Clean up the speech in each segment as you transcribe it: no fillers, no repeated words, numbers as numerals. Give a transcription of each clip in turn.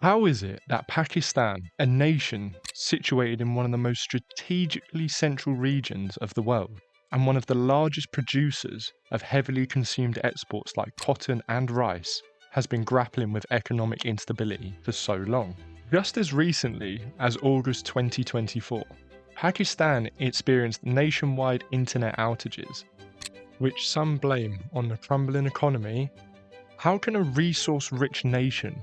How is it that Pakistan, a nation situated in one of the most strategically central regions of the world, and one of the largest producers of heavily consumed exports like cotton and rice, has been grappling with economic instability for so long? Just as recently as August 2024, Pakistan experienced nationwide internet outages, which some blame on the crumbling economy. How can a resource-rich nation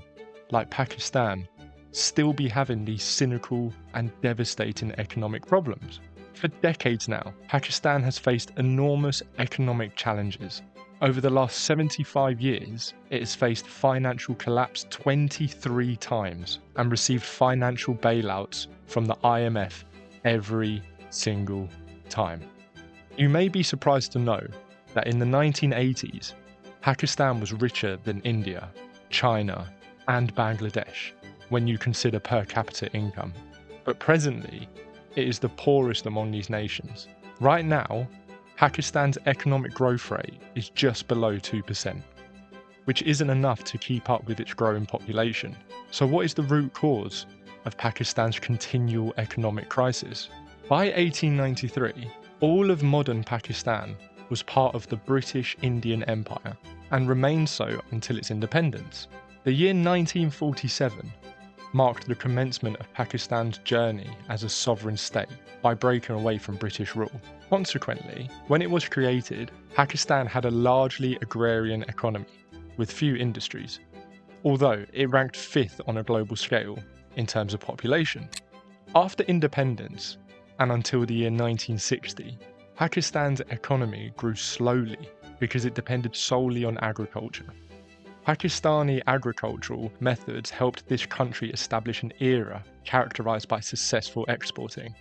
like Pakistan still be having these cynical and devastating economic problems? For decades now, Pakistan has faced enormous economic challenges. Over the last 75 years, it has faced financial collapse 23 times and received financial bailouts from the IMF every single time. You may be surprised to know that in the 1980s, Pakistan was richer than India, China, and Bangladesh when you consider per capita income. But presently, it is the poorest among these nations. Right now, Pakistan's economic growth rate is just below 2%, which isn't enough to keep up with its growing population. So what is the root cause of Pakistan's continual economic crisis? By 1893, all of modern Pakistan was part of the British Indian Empire and remained so until its independence. The year 1947 marked the commencement of Pakistan's journey as a sovereign state by breaking away from British rule. Consequently, when it was created, Pakistan had a largely agrarian economy with few industries, although it ranked 5th on a global scale in terms of population. After independence and until the year 1960, Pakistan's economy grew slowly because it depended solely on agriculture. Pakistani agricultural methods helped this country establish an era characterized by successful exporting,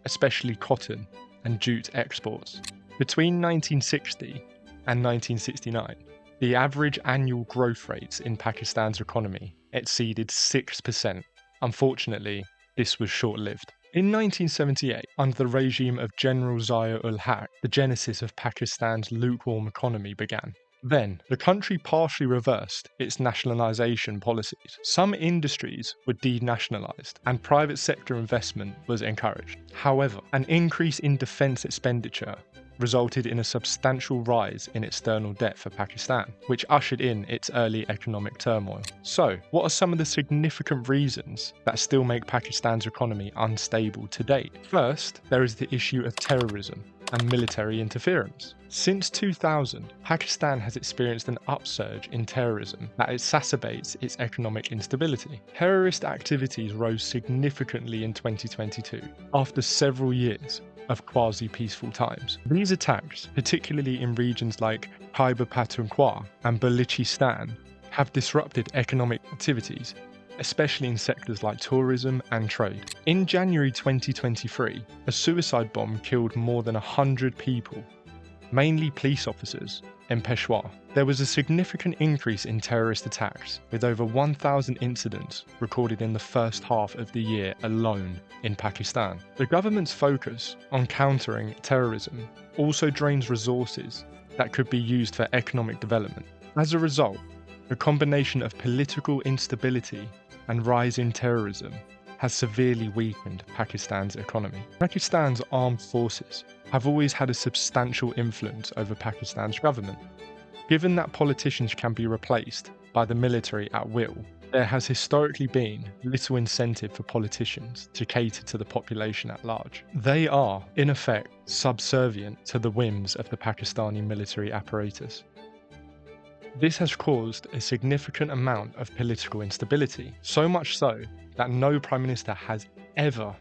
especially cotton and jute exports. Between 1960 and 1969, the average annual growth rates in Pakistan's economy exceeded 6%. Unfortunately, this was short-lived. In 1978, under the regime of General Zia-ul-Haq, the genesis of Pakistan's lukewarm economy began. Then, the country partially reversed its nationalisation policies. Some industries were denationalised and private sector investment was encouraged. However, an increase in defence expenditure resulted in a substantial rise in external debt for Pakistan, which ushered in its early economic turmoil. So, what are some of the significant reasons that still make Pakistan's economy unstable to date? First, there is the issue of terrorism and military interference. Since 2000, Pakistan has experienced an upsurge in terrorism that exacerbates its economic instability. Terrorist activities rose significantly in 2022 after several years of quasi-peaceful times. These attacks, particularly in regions like Khyber Pakhtunkhwa and Balochistan, have disrupted economic activities, especially in sectors like tourism and trade. In January 2023, a suicide bomb killed more than 100 people, mainly police officers, in Peshawar. There was a significant increase in terrorist attacks, with over 1,000 incidents recorded in the first half of the year alone in Pakistan. The government's focus on countering terrorism also drains resources that could be used for economic development. As a result, the combination of political instability and rising terrorism has severely weakened Pakistan's economy. Pakistan's armed forces have always had a substantial influence over Pakistan's government. Given that politicians can be replaced by the military at will, there has historically been little incentive for politicians to cater to the population at large. They are, in effect, subservient to the whims of the Pakistani military apparatus. This has caused a significant amount of political instability, so much so that no Prime Minister has ever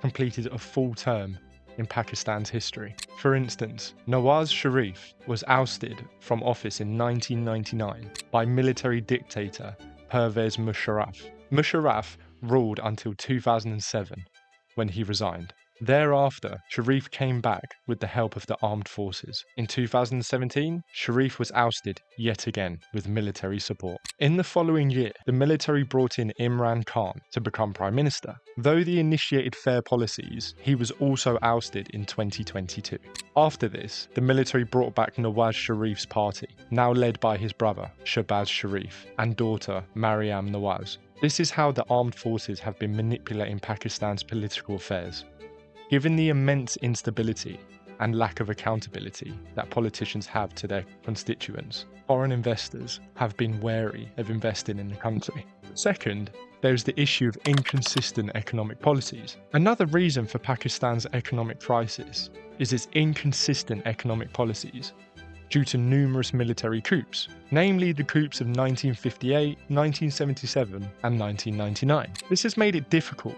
completed a full term in Pakistan's history. For instance, Nawaz Sharif was ousted from office in 1999 by military dictator Pervez Musharraf. Musharraf ruled until 2007, when he resigned. Thereafter, Sharif came back with the help of the armed forces. In 2017, Sharif was ousted yet again with military support. In the following year, the military brought in Imran Khan to become Prime Minister. Though he initiated fair policies, he was also ousted in 2022. After this, the military brought back Nawaz Sharif's party, now led by his brother, Shahbaz Sharif, and daughter, Maryam Nawaz. This is how the armed forces have been manipulating Pakistan's political affairs. Given the immense instability and lack of accountability that politicians have to their constituents, foreign investors have been wary of investing in the country. Second, there's the issue of inconsistent economic policies. Another reason for Pakistan's economic crisis is its inconsistent economic policies due to numerous military coups, namely the coups of 1958, 1977 and 1999. This has made it difficult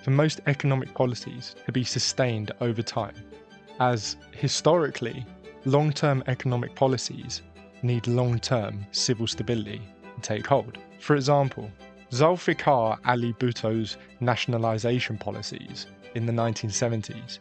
for most economic policies to be sustained over time, as historically, long-term economic policies need long-term civil stability to take hold. For example, Zulfikar Ali Bhutto's nationalisation policies in the 1970s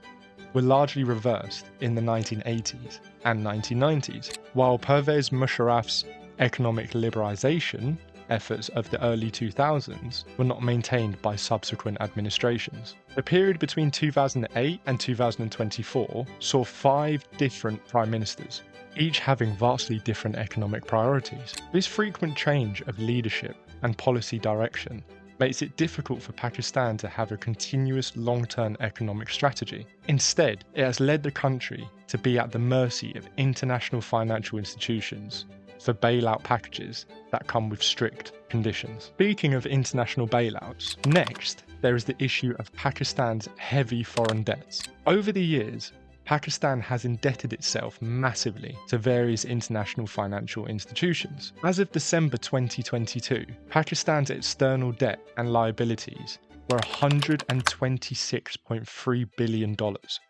were largely reversed in the 1980s and 1990s, while Pervez Musharraf's economic liberalisation efforts of the early 2000s were not maintained by subsequent administrations. The period between 2008 and 2024 saw 5 different prime ministers, each having vastly different economic priorities. This frequent change of leadership and policy direction makes it difficult for Pakistan to have a continuous long-term economic strategy. Instead, it has led the country to be at the mercy of international financial institutions for bailout packages that come with strict conditions. Speaking of international bailouts, next there is the issue of Pakistan's heavy foreign debts. Over the years, Pakistan has indebted itself massively to various international financial institutions. As of December 2022, Pakistan's external debt and liabilities were $126.3 billion.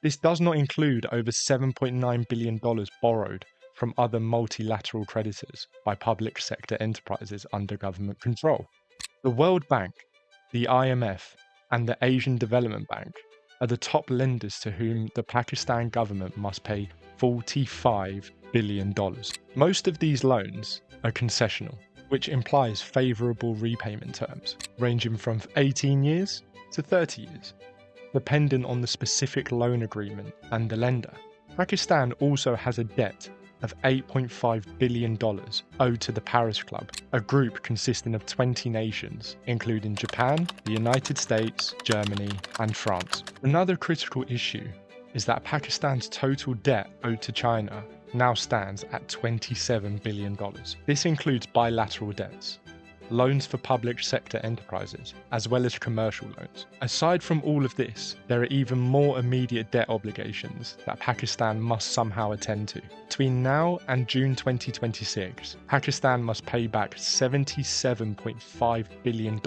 This does not include over $7.9 billion borrowed from other multilateral creditors by public sector enterprises under government control. The World Bank, the IMF, and the Asian Development Bank are the top lenders to whom the Pakistan government must pay $45 billion. Most of these loans are concessional, which implies favourable repayment terms, ranging from 18 years to 30 years, dependent on the specific loan agreement and the lender. Pakistan also has a debt of $8.5 billion owed to the Paris Club, a group consisting of 20 nations, including Japan, the United States, Germany, and France. Another critical issue is that Pakistan's total debt owed to China now stands at $27 billion. This includes bilateral debts, loans for public sector enterprises, as well as commercial loans. Aside from all of this, there are even more immediate debt obligations that Pakistan must somehow attend to. Between now and June 2026, Pakistan must pay back $77.5 billion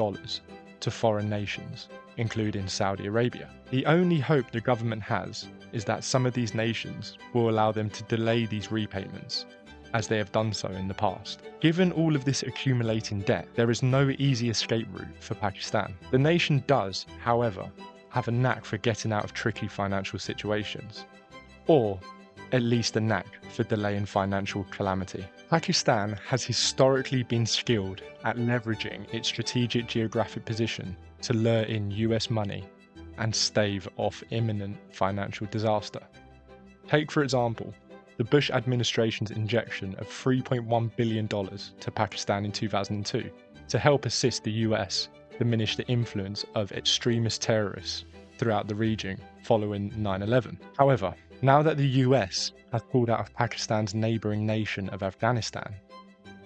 to foreign nations, including Saudi Arabia. The only hope the government has is that some of these nations will allow them to delay these repayments, as they have done so in the past. Given all of this accumulating debt, there is no easy escape route for Pakistan. The nation does, however, have a knack for getting out of tricky financial situations, or at least a knack for delaying financial calamity. Pakistan has historically been skilled at leveraging its strategic geographic position to lure in US money and stave off imminent financial disaster. Take, for example, the Bush administration's injection of $3.1 billion to Pakistan in 2002 to help assist the US diminish the influence of extremist terrorists throughout the region following 9/11. However, now that the US has pulled out of Pakistan's neighbouring nation of Afghanistan,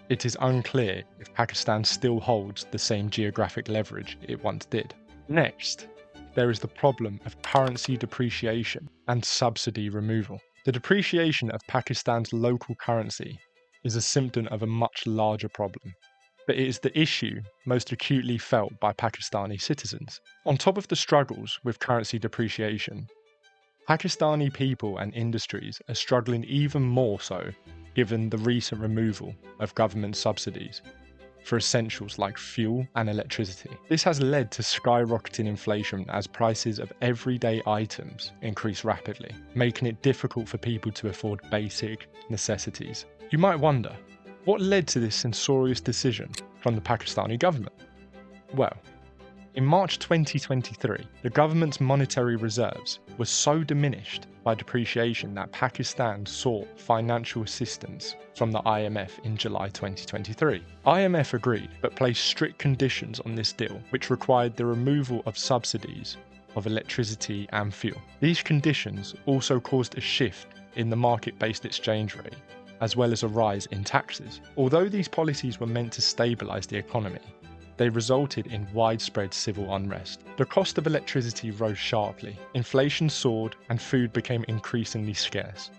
it is unclear if Pakistan still holds the same geographic leverage it once did. Next, there is the problem of currency depreciation and subsidy removal. The depreciation of Pakistan's local currency is a symptom of a much larger problem, but it is the issue most acutely felt by Pakistani citizens. On top of the struggles with currency depreciation, Pakistani people and industries are struggling even more so given the recent removal of government subsidies for essentials like fuel and electricity. This has led to skyrocketing inflation as prices of everyday items increase rapidly, making it difficult for people to afford basic necessities. You might wonder, what led to this censorious decision from the Pakistani government? Well, in March 2023, the government's monetary reserves were so diminished by depreciation that Pakistan sought financial assistance from the IMF in July 2023. IMF agreed, but placed strict conditions on this deal, which required the removal of subsidies of electricity and fuel. These conditions also caused a shift in the market-based exchange rate, as well as a rise in taxes. Although these policies were meant to stabilise the economy, they resulted in widespread civil unrest. The cost of electricity rose sharply, inflation soared, and food became increasingly scarce,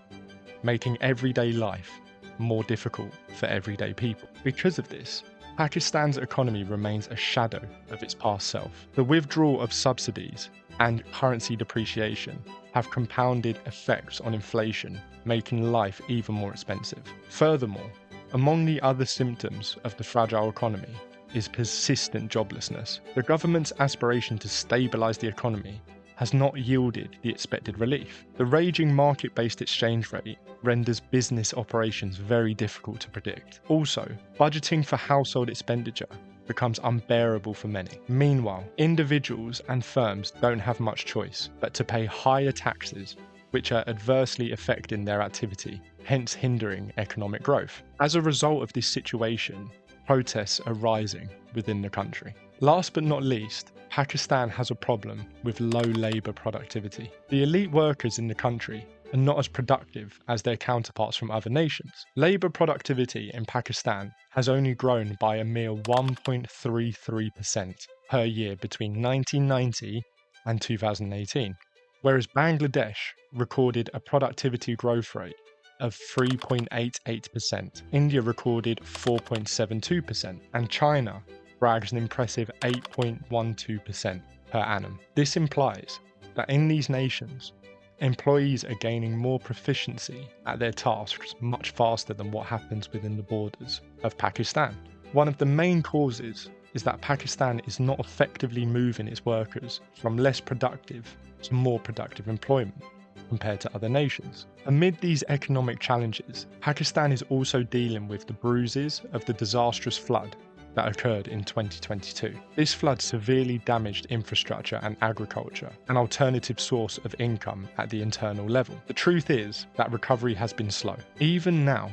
making everyday life more difficult for everyday people. Because of this, Pakistan's economy remains a shadow of its past self. The withdrawal of subsidies and currency depreciation have compounded effects on inflation, making life even more expensive. Furthermore, among the other symptoms of the fragile economy is persistent joblessness. The government's aspiration to stabilise the economy has not yielded the expected relief. The raging market-based exchange rate renders business operations very difficult to predict. Also, budgeting for household expenditure becomes unbearable for many. Meanwhile, individuals and firms don't have much choice but to pay higher taxes, which are adversely affecting their activity, hence hindering economic growth. As a result of this situation, protests are rising within the country. Last but not least, Pakistan has a problem with low labour productivity. The elite workers in the country are not as productive as their counterparts from other nations. Labour productivity in Pakistan has only grown by a mere 1.33% per year between 1990 and 2018, whereas Bangladesh recorded a productivity growth rate of 3.88%, India recorded 4.72%, and China brags an impressive 8.12% per annum. This implies that in these nations, employees are gaining more proficiency at their tasks much faster than what happens within the borders of Pakistan. One of the main causes is that Pakistan is not effectively moving its workers from less productive to more productive employment compared to other nations. Amid these economic challenges, Pakistan is also dealing with the bruises of the disastrous flood that occurred in 2022. This flood severely damaged infrastructure and agriculture, an alternative source of income at the internal level. The truth is that recovery has been slow. Even now,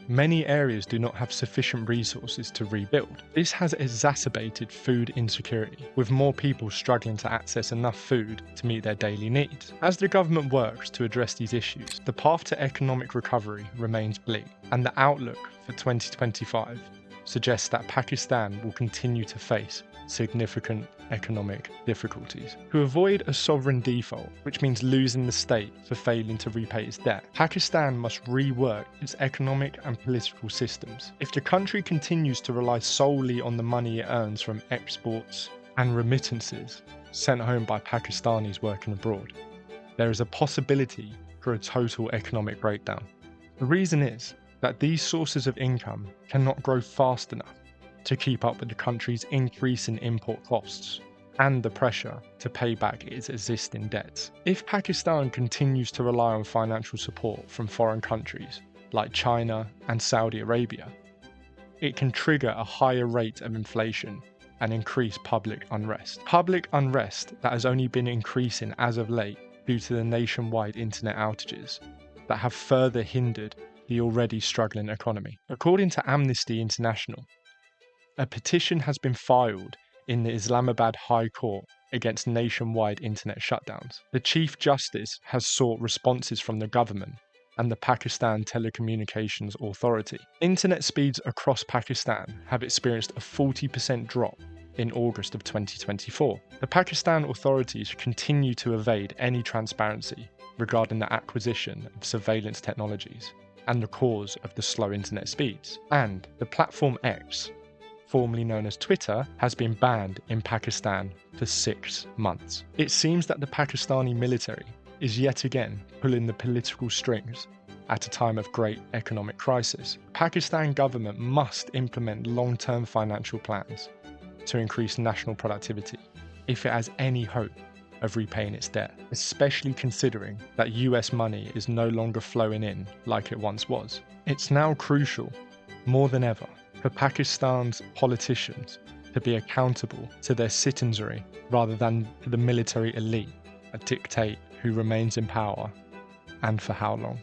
many areas do not have sufficient resources to rebuild. This has exacerbated food insecurity, with more people struggling to access enough food to meet their daily needs. As the government works to address these issues, the path to economic recovery remains bleak, and the outlook for 2025 suggests that Pakistan will continue to face significant economic difficulties. To avoid a sovereign default, which means losing the state for failing to repay its debt, Pakistan must rework its economic and political systems. If the country continues to rely solely on the money it earns from exports and remittances sent home by Pakistanis working abroad, there is a possibility for a total economic breakdown. The reason is that these sources of income cannot grow fast enough to keep up with the country's increase in import costs and the pressure to pay back its existing debts. If Pakistan continues to rely on financial support from foreign countries like China and Saudi Arabia, it can trigger a higher rate of inflation and increase public unrest. Public unrest that has only been increasing as of late due to the nationwide internet outages that have further hindered the already struggling economy. According to Amnesty International, a petition has been filed in the Islamabad High Court against nationwide internet shutdowns. The Chief Justice has sought responses from the government and the Pakistan Telecommunications Authority. Internet speeds across Pakistan have experienced a 40% drop in August of 2024. The Pakistan authorities continue to evade any transparency regarding the acquisition of surveillance technologies and the cause of the slow internet speeds. And the platform X, formerly known as Twitter, has been banned in Pakistan for 6 months. It seems that the Pakistani military is yet again pulling the political strings at a time of great economic crisis. Pakistan government must implement long-term financial plans to increase national productivity if it has any hope of repaying its debt, especially considering that US money is no longer flowing in like it once was. It's now crucial, more than ever, for Pakistan's politicians to be accountable to their citizenry rather than to the military elite that dictate who remains in power and for how long?